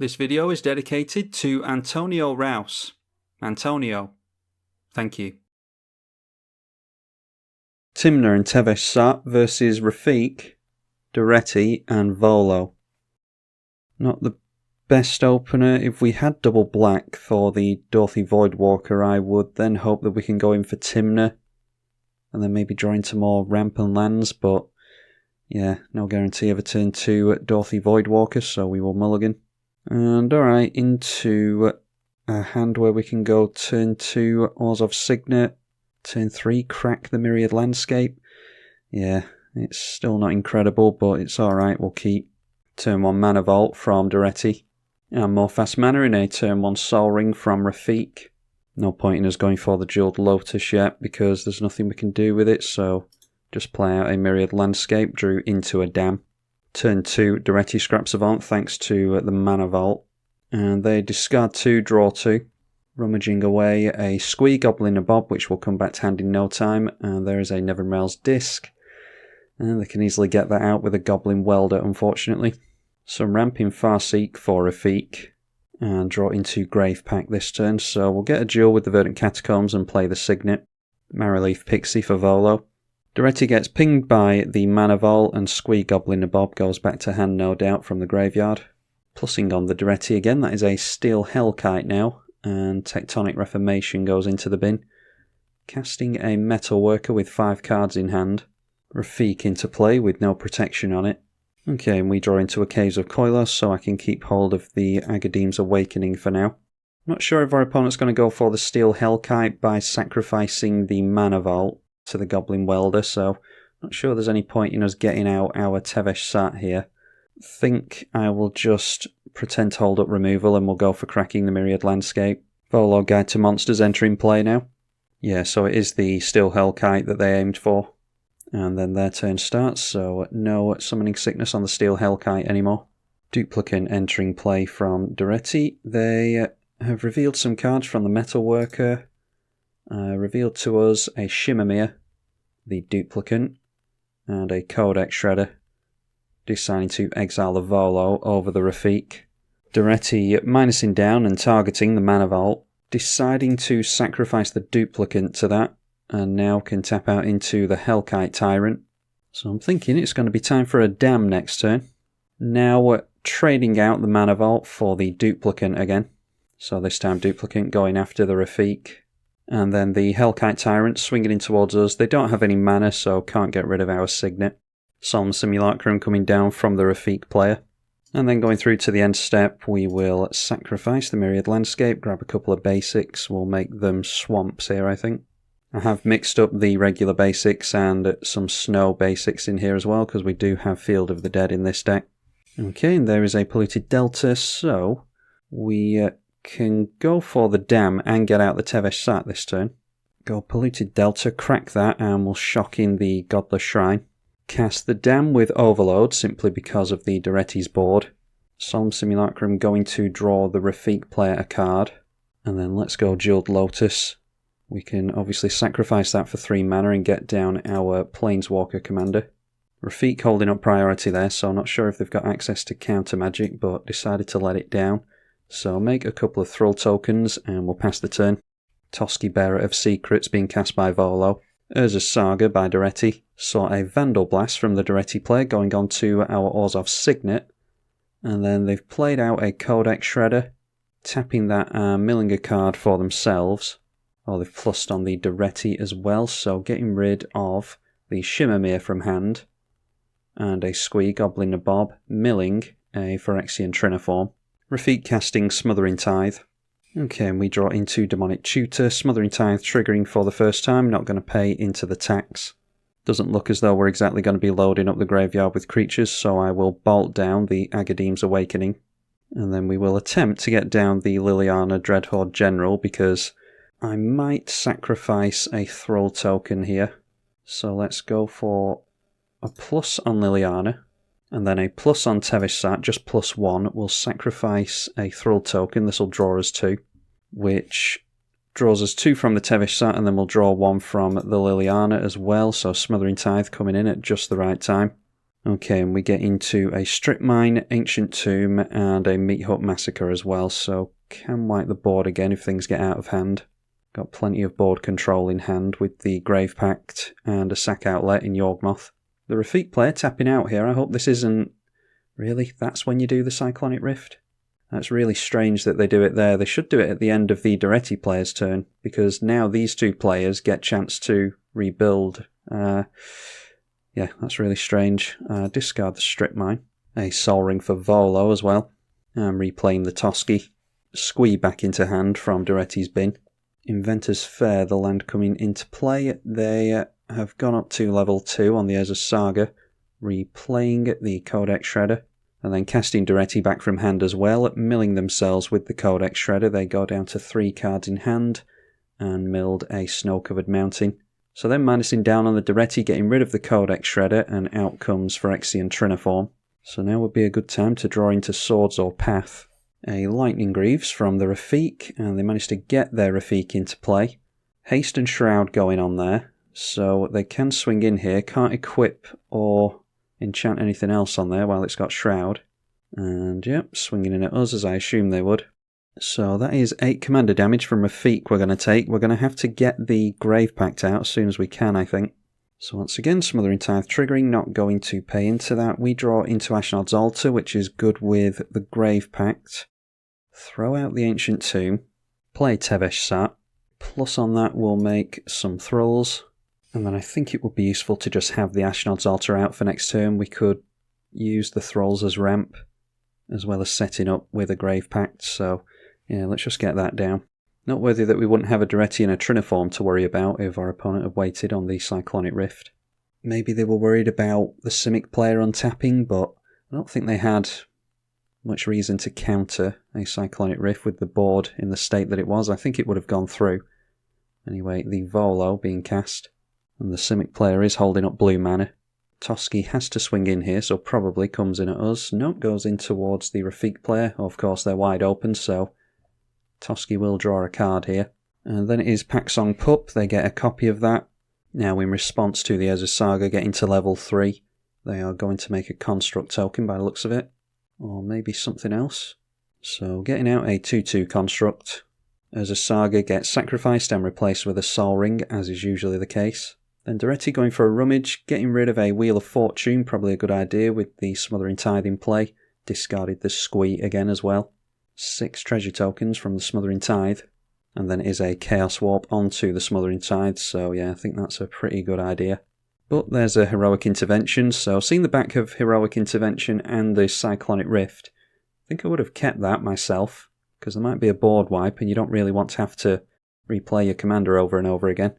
This video is dedicated to Antonio Rouse. Antonio, thank you. Tymna Tevesh Szat versus Rafiq, Darreti and Volo. Not the best opener. If we had double black for the Dorothy Voidwalker, I would then hope that we can go in for Tymna and then maybe draw into more ramp and lands, but yeah, no guarantee of a turn 2 Dorothy Voidwalker, so we will mulligan. And alright, into a hand where we can go turn 2 Orzhov Signet, turn 3 Crack the Myriad Landscape. Yeah, it's still not incredible, but it's alright, we'll keep. Turn 1 Mana Vault from Darreti, and more fast mana in a turn 1 Sol Ring from Rafiq. No point in us going for the Jeweled Lotus yet, because there's nothing we can do with it, so just play out a Myriad Landscape, drew into a Dam. Turn 2, Darreti Scrap Savant thanks to the Mana Vault. And they discard 2, draw 2. Rummaging away a Squee Goblin Nabob, which will come back to hand in no time. And there is a Nevermail's Disc. And they can easily get that out with a Goblin Welder, unfortunately. Some ramping Farseek for Rafiq. And draw into Grave Pact this turn. So we'll get a duel with the Verdant Catacombs and play the Signet. Marrowleaf Pixie for Volo. Darreti gets pinged by the Mana Vault, and Squee Goblin Nabob goes back to hand, no doubt, from the graveyard. Plussing on the Darreti again, that is a Steel Hellkite now, and Tectonic Reformation goes into the bin. Casting a Metal Worker with 5 cards in hand. Rafiq into play with no protection on it. Okay, and we draw into a Caves of Koilos, so I can keep hold of the Agadeem's Awakening for now. Not sure if our opponent's going to go for the Steel Hellkite by sacrificing the Mana Vault to the Goblin Welder, so not sure there's any point in us getting out our Tevesh Szat here. Think I will just pretend to hold up removal and we'll go for cracking the Myriad Landscape. Volo Guide to Monsters entering play now. Yeah, so it is the Steel Hellkite that they aimed for. And then their turn starts, so no Summoning Sickness on the Steel Hellkite anymore. Duplicate entering play from Darreti. They have revealed some cards from the Metal Worker. Revealed to us a Shimmermere, the Duplicant, and a Codex Shredder, deciding to exile the Volo over the Rafiq. Darreti minusing down and targeting the Mana Vault, deciding to sacrifice the Duplicant to that, and now can tap out into the Hellkite Tyrant. So I'm thinking it's going to be time for a Dam next turn. Now trading out the Mana Vault for the Duplicant again. So this time Duplicant going after the Rafiq. And then the Hellkite Tyrant swinging in towards us. They don't have any mana, so can't get rid of our Signet. Solemn Simulacrum coming down from the Rafiq player. And then going through to the end step, we will sacrifice the Myriad Landscape, grab a couple of basics. We'll make them swamps here, I think. I have mixed up the regular basics and some snow basics in here as well, because we do have Field of the Dead in this deck. Okay, and there is a Polluted Delta, so we can go for the Dam and get out the Tevesh Szat this turn. Go Polluted Delta, crack that, and we'll shock in the Godless Shrine. Cast the Dam with Overload, simply because of the Darreti's board. Solemn Simulacrum going to draw the Rafiq player a card. And then let's go Jeweled Lotus. We can obviously sacrifice that for 3 mana and get down our Planeswalker commander. Rafiq holding up priority there, so I'm not sure if they've got access to counter magic, but decided to let it down. So make a couple of Thrill tokens and we'll pass the turn. Toski Bearer of Secrets being cast by Volo. Urza's Saga by Darreti. Saw a Vandal Blast from the Darreti player going on to our Orzhov Signet. And then they've played out a Codex Shredder, tapping that milling a card for themselves. Oh, they've plussed on the Darreti as well, so getting rid of the Shimmermere from hand. And a Squee Goblin Nabob, milling a Phyrexian Triniform. Rafiq casting Smothering Tithe. Okay, and we draw into Demonic Tutor. Smothering Tithe triggering for the first time, not going to pay into the tax. Doesn't look as though we're exactly going to be loading up the graveyard with creatures, so I will bolt down the Agadeem's Awakening. And then we will attempt to get down the Liliana Dreadhorde General, because I might sacrifice a Thrall token here. So let's go for a plus on Liliana. And then a plus on Tevesh Szat, just +1. We'll sacrifice a Thrill token. This will draw us 2, which draws us 2 from the Tevesh Szat, and then we'll draw 1 from the Liliana as well. So Smothering Tithe coming in at just the right time. Okay, and we get into a Strip Mine, Ancient Tomb, and a Meat Hut Massacre as well, so can wipe the board again if things get out of hand. Got plenty of board control in hand with the Grave Pact and a sack outlet in Yawgmoth. The Rafiq player tapping out here. I hope this isn't... Really? That's when you do the Cyclonic Rift? That's really strange that they do it there. They should do it at the end of the Darreti player's turn, because now these two players get chance to rebuild. Yeah, that's really strange. Discard the Strip Mine. A Sol Ring for Volo as well. I'm replaying the Toski. Squee back into hand from Darreti's bin. Inventor's Fair, the land coming into play. They have gone up to level 2 on the Urza's Saga, replaying the Codex Shredder, and then casting Darreti back from hand as well, milling themselves with the Codex Shredder. They go down to 3 cards in hand, and milled a Snow-Covered Mountain. So then minusing down on the Darreti, getting rid of the Codex Shredder, and out comes Phyrexian Triniform. So now would be a good time to draw into Swords or Path. A Lightning Greaves from the Rafiq, and they managed to get their Rafiq into play. Haste and Shroud going on there, so they can swing in here. Can't equip or enchant anything else on there while it's got Shroud. And yep, swinging in at us as I assume they would. So that is 8 commander damage from Rafiq we're going to take. We're going to have to get the Grave Pact out as soon as we can, I think. So once again, Smothering Tithe triggering, not going to pay into that. We draw into Ashnod's Altar, which is good with the Grave Pact. Throw out the Ancient Tomb, play Tevesh Szat, plus on that we'll make some Thralls, and then I think it would be useful to just have the Ashnod's Altar out for next turn. We could use the Thralls as ramp, as well as setting up with a Grave Pact, so yeah, let's just get that down. Noteworthy that we wouldn't have a Darreti and a Triniform to worry about if our opponent had waited on the Cyclonic Rift. Maybe they were worried about the Simic player untapping, but I don't think they had much reason to counter a Cyclonic Rift with the board in the state that it was. I think it would have gone through. Anyway, the Volo being cast, and the Simic player is holding up blue mana. Toski has to swing in here, so probably comes in at us. Nope, goes in towards the Rafiq player. Of course, they're wide open, so Toski will draw a card here. And then it is Paksong Pup. They get a copy of that. Now, in response to the Urza's Saga getting to level 3, they are going to make a Construct token by the looks of it. Or maybe something else. So getting out a 2/2 Construct. Urza's Saga gets sacrificed and replaced with a Sol Ring, as is usually the case. Then Darreti going for a Rummage, getting rid of a Wheel of Fortune, probably a good idea with the Smothering Tithe in play. Discarded the Squee again as well. 6 treasure tokens from the Smothering Tithe. And then it is a Chaos Warp onto the Smothering Tithe, so yeah, I think that's a pretty good idea. But there's a Heroic Intervention, so seeing the back of Heroic Intervention and the Cyclonic Rift, I think I would have kept that myself, because there might be a board wipe and you don't really want to have to replay your commander over and over again.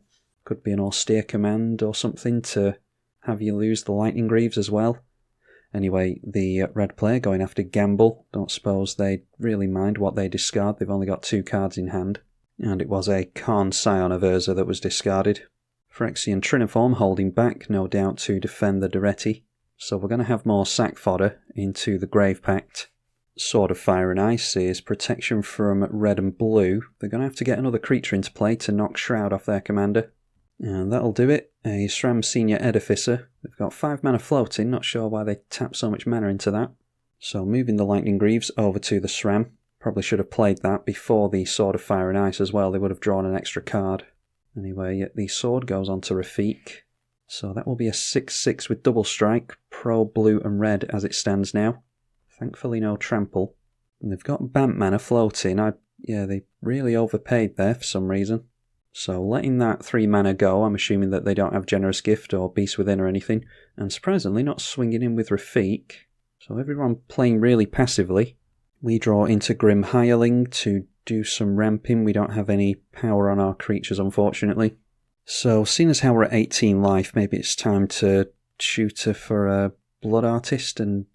Could be an austere command or something to have you lose the Lightning Greaves as well. Anyway, the red player going after Gamble. Don't suppose they really mind what they discard. They've only got 2 cards in hand. And it was a Karn Scion of Urza that was discarded. Phyrexian Triniform holding back, no doubt, to defend the Darreti. So we're going to have more sack fodder into the Grave Pact. Sword of Fire and Ice is protection from red and blue. They're going to have to get another creature into play to knock Shroud off their commander. And that'll do it. A SRAM Senior Edificer. They've got 5 mana floating, not sure why they tap so much mana into that. So moving the Lightning Greaves over to the SRAM. Probably should have played that before the Sword of Fire and Ice as well. They would have drawn an extra card. Anyway, the sword goes on to Rafiq. So that will be a 6/6 with double strike, pro blue and red as it stands now. Thankfully no trample. And they've got Bant mana floating. Yeah, they really overpaid there for some reason. So letting that 3 mana go, I'm assuming that they don't have Generous Gift or Beast Within or anything. And surprisingly not swinging in with Rafiq. So everyone playing really passively. We draw into Grim Hireling to do some ramping. We don't have any power on our creatures, unfortunately. So, seeing as how we're at 18 life, maybe it's time to tutor for a Blood Artist and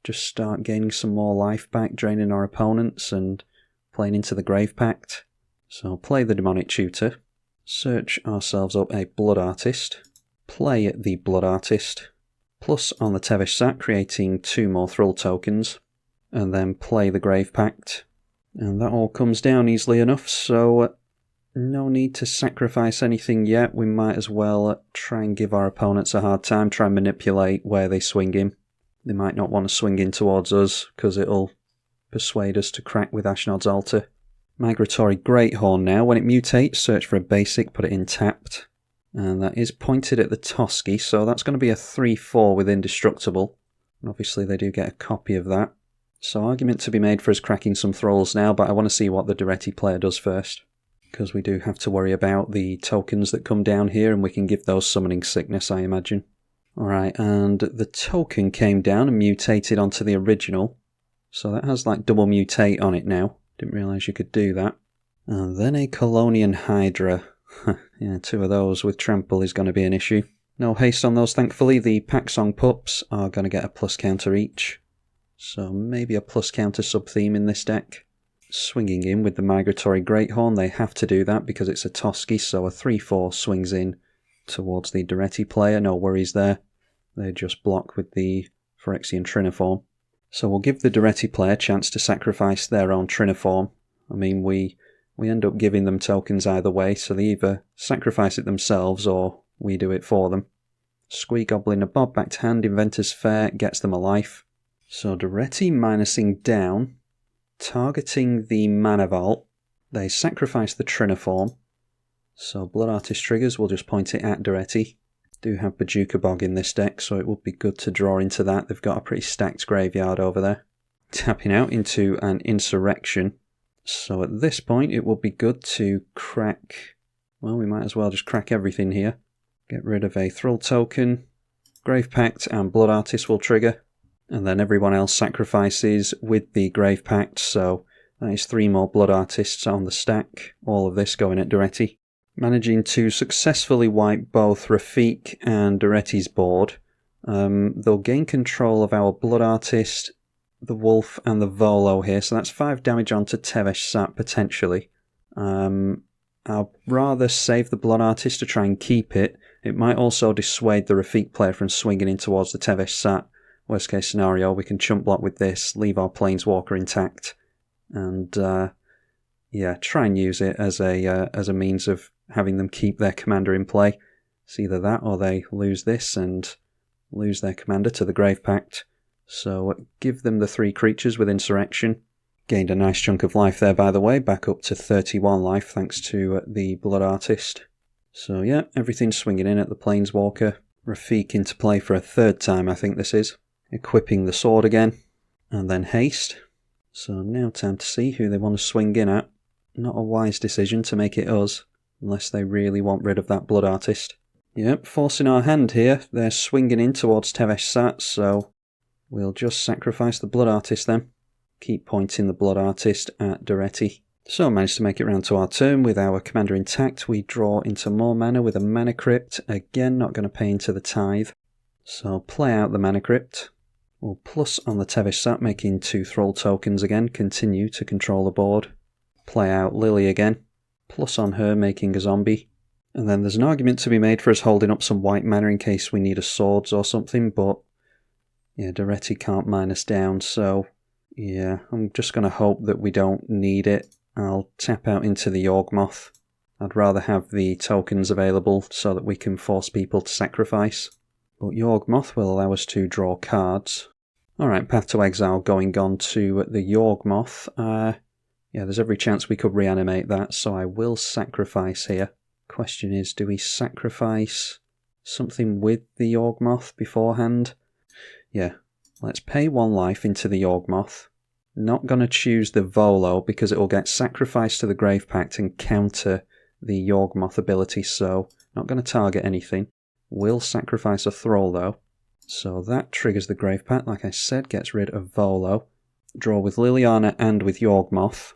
just start gaining some more life back, draining our opponents and playing into the Grave Pact. So, play the Demonic Tutor, search ourselves up a Blood Artist, play the Blood Artist, plus on the Tevesh Szat, creating 2 more Thrall tokens, and then play the Grave Pact. And that all comes down easily enough, so no need to sacrifice anything yet. We might as well try and give our opponents a hard time, try and manipulate where they swing him. They might not want to swing in towards us because it'll persuade us to crack with Ashnod's Altar. Migratory Greathorn now. When it mutates, search for a basic, put it in tapped. And that is pointed at the Toski, so that's going to be a 3-4 with Indestructible. And obviously they do get a copy of that. So argument to be made for us cracking some Thralls now, but I want to see what the Darreti player does first. Because we do have to worry about the tokens that come down here, and we can give those Summoning Sickness, I imagine. Alright, and the token came down and mutated onto the original. So that has like double mutate on it now. Didn't realise you could do that. And then a Colonian Hydra. Yeah, 2 of those with Trample is going to be an issue. No haste on those, thankfully. The Packsong Pups are going to get a plus counter each. So maybe a plus counter sub-theme in this deck. Swinging in with the Migratory Greathorn, they have to do that because it's a Toski, so a 3-4 swings in towards the Darreti player. No worries there. They just block with the Phyrexian Triniform. So we'll give the Darreti player a chance to sacrifice their own Triniform. I mean, we end up giving them tokens either way, so they either sacrifice it themselves or we do it for them. Squee Goblin, a Bob back to hand, Inventor's Fair gets them a life. So Darreti minusing down, targeting the Mana Vault. They sacrifice the Triniform. So Blood Artist triggers, we'll just point it at Darreti. Do have Bojuka Bog in this deck, so it would be good to draw into that. They've got a pretty stacked graveyard over there. Tapping out into an Insurrection. So at this point it would be good to crack... Well, we might as well just crack everything here. Get rid of a Thrall token. Grave Pact and Blood Artist will trigger. And then everyone else sacrifices with the Grave Pact, so that is 3 more Blood Artists on the stack. All of this going at Darreti. Managing to successfully wipe both Rafiq and Darreti's board. They'll gain control of our Blood Artist, the Wolf and the Volo here, so that's 5 damage onto Tevesh Szat potentially. I'll rather save the Blood Artist to try and keep it. It might also dissuade the Rafiq player from swinging in towards the Tevesh Szat. Worst case scenario, we can chump block with this, leave our Planeswalker intact, and yeah, try and use it as a means of having them keep their commander in play. It's either that or they lose this and lose their commander to the Grave Pact. So give them the 3 creatures with Insurrection. Gained a nice chunk of life there, by the way, back up to 31 life thanks to the Blood Artist. So yeah, everything's swinging in at the Planeswalker. Rafiq into play for a 3rd time, I think this is. Equipping the sword again. And then haste. So now time to see who they want to swing in at. Not a wise decision to make it us, unless they really want rid of that Blood Artist. Yep, forcing our hand here. They're swinging in towards Tevesh Szat, so we'll just sacrifice the Blood Artist then. Keep pointing the Blood Artist at Darreti. So managed to make it round to our turn with our commander intact. We draw into more mana with a Mana Crypt. Again, not going to pay into the Tithe. So play out the Mana Crypt. We'll plus on the Tevesh Szat, making 2 Thrall tokens again. Continue to control the board. Play out Lily again. Plus on her, making a zombie. And then there's an argument to be made for us holding up some white mana in case we need a swords or something, but yeah, Darreti can't mine us down, so yeah, I'm just going to hope that we don't need it. I'll tap out into the Yawgmoth. I'd rather have the tokens available so that we can force people to sacrifice. But Yawgmoth will allow us to draw cards. Alright, Path to Exile going on to the Yawgmoth. Yeah, there's every chance we could reanimate that, so I will sacrifice here. Question is, do we sacrifice something with the Yawgmoth beforehand? Yeah, let's pay 1 life into the Yawgmoth. Not going to choose the Volo because it will get sacrificed to the Grave Pact and counter the Yawgmoth ability, so not going to target anything. Will sacrifice a Thrall though. So that triggers the Grave Pact, like I said, gets rid of Volo. Draw with Liliana and with Yawgmoth.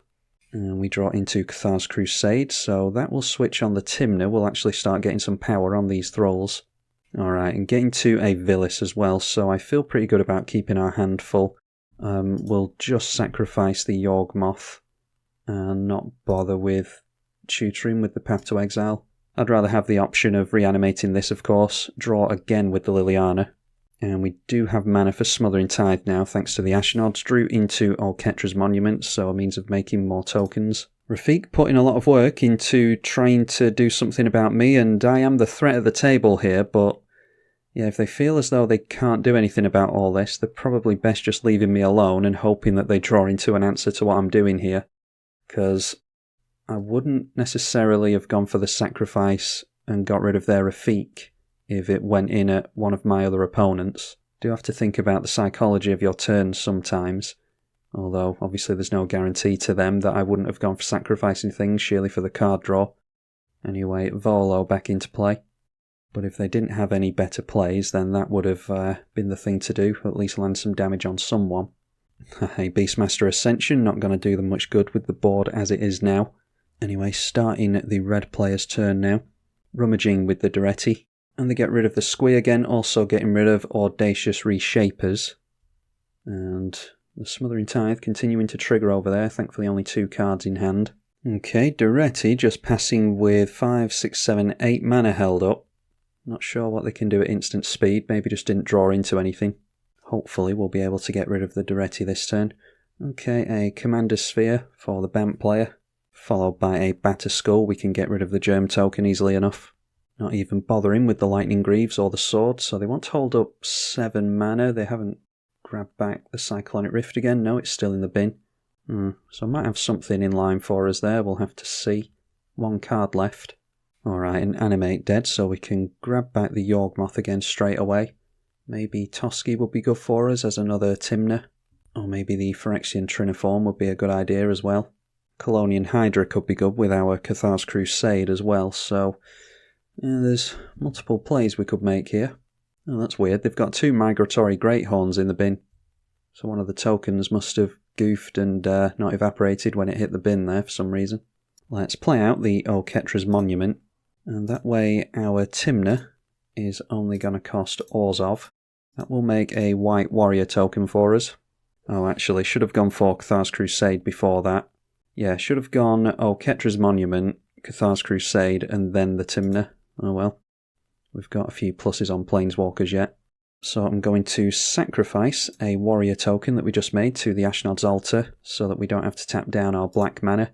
And we draw into Cathar's Crusade, so that will switch on the Tymna. We'll actually start getting some power on these Thralls. Alright, and getting to a Villis as well, so I feel pretty good about keeping our hand full. We'll just sacrifice the Yawgmoth and not bother with tutoring with the Path to Exile. I'd rather have the option of reanimating this, of course. Draw again with the Liliana. And we do have mana for Smothering Tithe now, thanks to the Ashnods. Drew into Olketra's Monument, so a means of making more tokens. Rafiq putting a lot of work into trying to do something about me, and I am the threat of the table here, but Yeah, if they feel as though they can't do anything about all this, they're probably best just leaving me alone and hoping that they draw into an answer to what I'm doing here. Because I wouldn't necessarily have gone for the sacrifice and got rid of their Rafiq if it went in at one of my other opponents. Do have to think about the psychology of your turns sometimes. Although, obviously there's no guarantee to them that I wouldn't have gone for sacrificing things sheerly for the card draw. Anyway, Volo back into play. But if they didn't have any better plays, then that would have been the thing to do, at least land some damage on someone. A Beastmaster Ascension, not going to do them much good with the board as it is now. Anyway, starting the red player's turn now. Rummaging with the Darreti. And they get rid of the Squee again, also getting rid of Audacious Reshapers. And the Smothering Tithe continuing to trigger over there, thankfully only 2 cards in hand. Okay, Darreti just passing with 5, 6, 7, 8 mana held up. Not sure what they can do at instant speed, maybe just didn't draw into anything. Hopefully we'll be able to get rid of the Darreti this turn. Okay, a Commander Sphere for the Bant player, followed by a Batter Skull. We can get rid of the Germ token easily enough. Not even bothering with the Lightning Greaves or the Sword, so they want to hold up 7 mana. They haven't grabbed back the Cyclonic Rift again. No, it's still in the bin. So I might have something in line for us there, we'll have to see. 1 card left. Alright, an Animate dead, so we can grab back the Yawgmoth again straight away. Maybe Toski would be good for us as another Tymna. Or maybe the Phyrexian Triniform would be a good idea as well. Colonian Hydra could be good with our Cathar's Crusade as well, so yeah, there's multiple plays we could make here. Oh, that's weird, they've got 2 Migratory Greathorns in the bin. So one of the tokens must have goofed and not evaporated when it hit the bin there for some reason. Let's play out the Oketra's Monument. And that way our Tymna is only going to cost Orzhov. That will make a white warrior token for us. Oh, actually, should have gone for Cathar's Crusade before that. Yeah, should have gone Oketra's Monument, Cathar's Crusade, and then the Tymna. Oh well. We've got a few pluses on Planeswalkers yet. So I'm going to sacrifice a warrior token that we just made to the Ashnod's Altar, so that we don't have to tap down our black mana.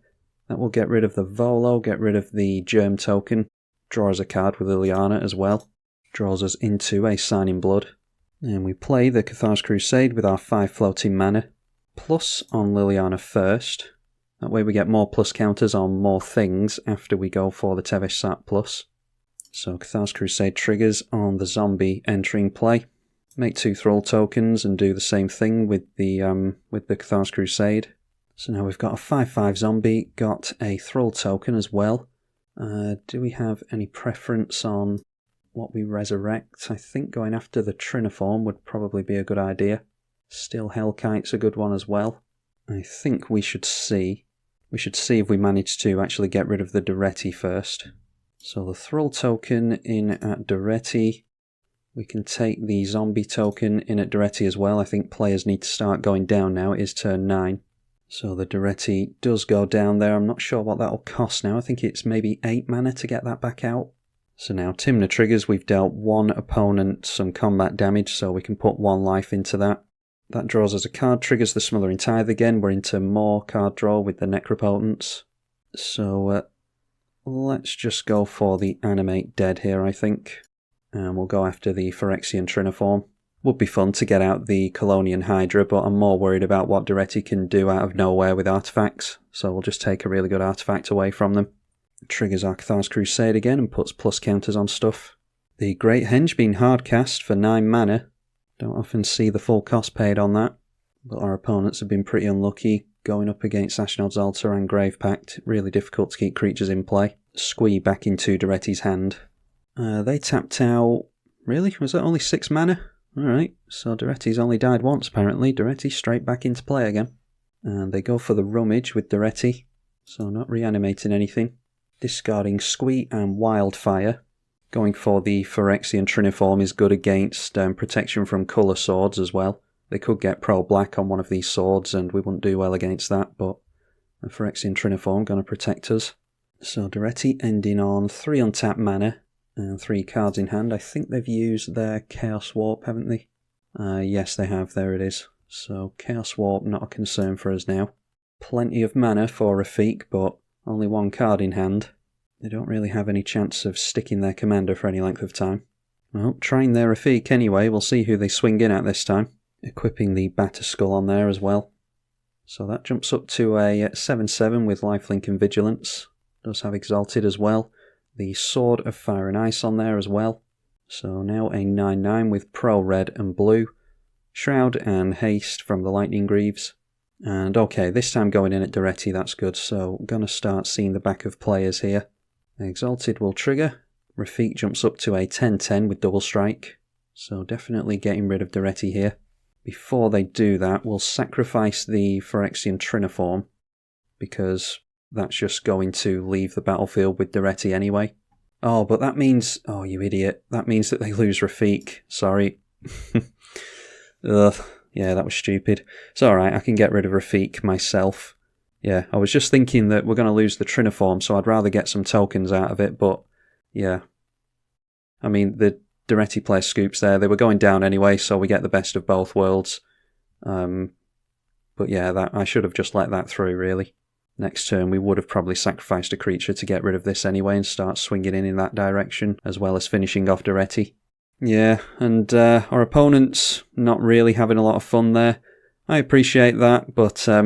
That will get rid of the Volo, get rid of the Germ token, draw us a card with Liliana as well. Draws us into a Sign in Blood. And we play the Cathar's Crusade with our 5 floating mana, plus on Liliana first. That way we get more plus counters on more things after we go for the Tevesh Szat plus. So Cathar's Crusade triggers on the zombie entering play. Make 2 Thrall tokens and do the same thing with the Cathar's Crusade. So now we've got a 5/5 zombie, got a Thrall token as well. Do we have any preference on what we resurrect? I think going after the Triniform would probably be a good idea. Still Hellkite's a good one as well. I think we should see. We should see if we manage to actually get rid of the Darreti first. So the Thrall token in at Darreti. We can take the zombie token in at Darreti as well. I think players need to start going down now. It is turn 9. So the Darreti does go down there. I'm not sure what that'll cost now. I think it's maybe 8 mana to get that back out. So now Tymna triggers. We've dealt 1 opponent some combat damage, so we can put 1 life into that. That draws us a card, triggers the Smothering Tithe again. We're into more card draw with the Necropotents. So let's just go for the Animate Dead here, I think. And we'll go after the Phyrexian Triniform. Would be fun to get out the Colonian Hydra, but I'm more worried about what Darreti can do out of nowhere with artifacts, so we'll just take a really good artifact away from them. Triggers our Cathar's Crusade again and puts plus counters on stuff. The Great Henge being hardcast for 9 mana. Don't often see the full cost paid on that, but our opponents have been pretty unlucky going up against Ashnod's Altar and Grave Pact. Really difficult to keep creatures in play. Squee back into Darreti's hand. They tapped out... Really? Was that only 6 mana? Alright, so Darreti's only died once apparently. Darreti straight back into play again. And they go for the Rummage with Darreti, so not reanimating anything. Discarding Squee and Wildfire. Going for the Phyrexian Triniform is good against protection from colour swords as well. They could get pro-black on one of these swords and we wouldn't do well against that, but the Phyrexian Triniform going to protect us. So Darreti ending on 3 untapped mana. And 3 cards in hand. I think they've used their Chaos Warp, haven't they? Yes, they have. There it is. So Chaos Warp, not a concern for us now. Plenty of mana for Rafiq, but only 1 card in hand. They don't really have any chance of sticking their commander for any length of time. Well, trying their Rafiq anyway. We'll see who they swing in at this time. Equipping the Batter Skull on there as well. So that jumps up to a 7/7 with Lifelink and Vigilance. Does have Exalted as well. The Sword of Fire and Ice on there as well. So now a 9/9 with Pro Red and Blue. Shroud and Haste from the Lightning Greaves. And okay, this time going in at Darreti, that's good. So I'm going to start seeing the back of players here. Exalted will trigger. Rafiq jumps up to a 10/10 with Double Strike. So definitely getting rid of Darreti here. Before they do that, we'll sacrifice the Phyrexian Triniform, because that's just going to leave the battlefield with Darreti anyway. Oh, but that means... Oh, you idiot. That means that they lose Rafiq. Sorry. Ugh. Yeah, that was stupid. It's alright, I can get rid of Rafiq myself. Yeah, I was just thinking that we're going to lose the Triniform, so I'd rather get some tokens out of it, but... Yeah. I mean, the Darreti player scoops there. They were going down anyway, so we get the best of both worlds. But yeah, that I should have just let that through, really. Next turn, we would have probably sacrificed a creature to get rid of this anyway and start swinging in that direction, as well as finishing off Darreti. Yeah, and our opponent's not really having a lot of fun there. I appreciate that, but, I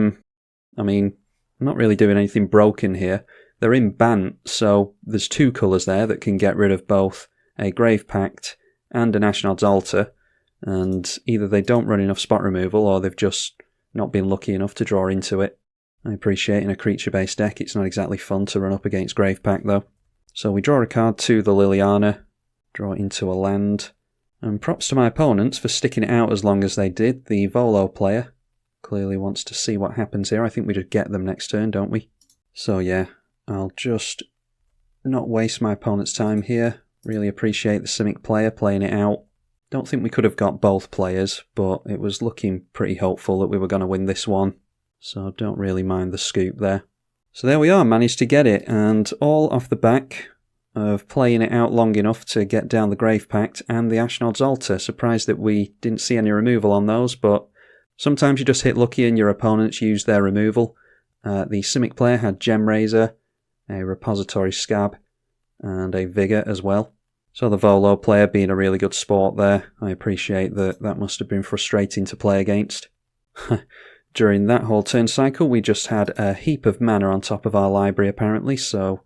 mean, I'm not really doing anything broken here. They're in Bant, so there's two colours there that can get rid of both a Grave Pact and an Ashnod's Altar, and either they don't run enough spot removal or they've just not been lucky enough to draw into it. I appreciate in a creature-based deck it's not exactly fun to run up against Grave Pact though. So we draw a card to the Liliana, draw it into a land, and props to my opponents for sticking it out as long as they did. The Volo player clearly wants to see what happens here. I think we just get them next turn, don't we? So yeah, I'll just not waste my opponent's time here. Really appreciate the Simic player playing it out. Don't think we could have got both players, but it was looking pretty hopeful that we were going to win this one. So don't really mind the scoop there. So there we are, managed to get it, and all off the back of playing it out long enough to get down the Grave Pact and the Ashnod's Altar. Surprised that we didn't see any removal on those, but sometimes you just hit lucky and your opponents use their removal. The Simic player had Gem Razor, a Repository Scab, and a Vigor as well. So the Volo player being a really good sport there. I appreciate that. That must have been frustrating to play against. During that whole turn cycle, we just had a heap of mana on top of our library apparently, so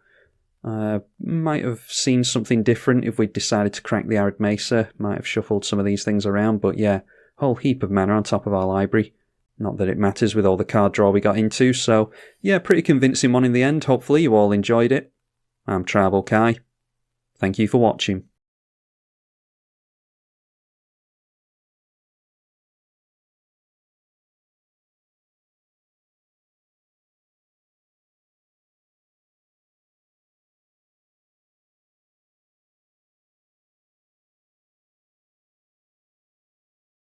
might have seen something different if we'd decided to crack the Arid Mesa. Might have shuffled some of these things around, but yeah, whole heap of mana on top of our library. Not that it matters with all the card draw we got into, so yeah, pretty convincing one in the end. Hopefully you all enjoyed it. I'm Tribalkai. Thank you for watching.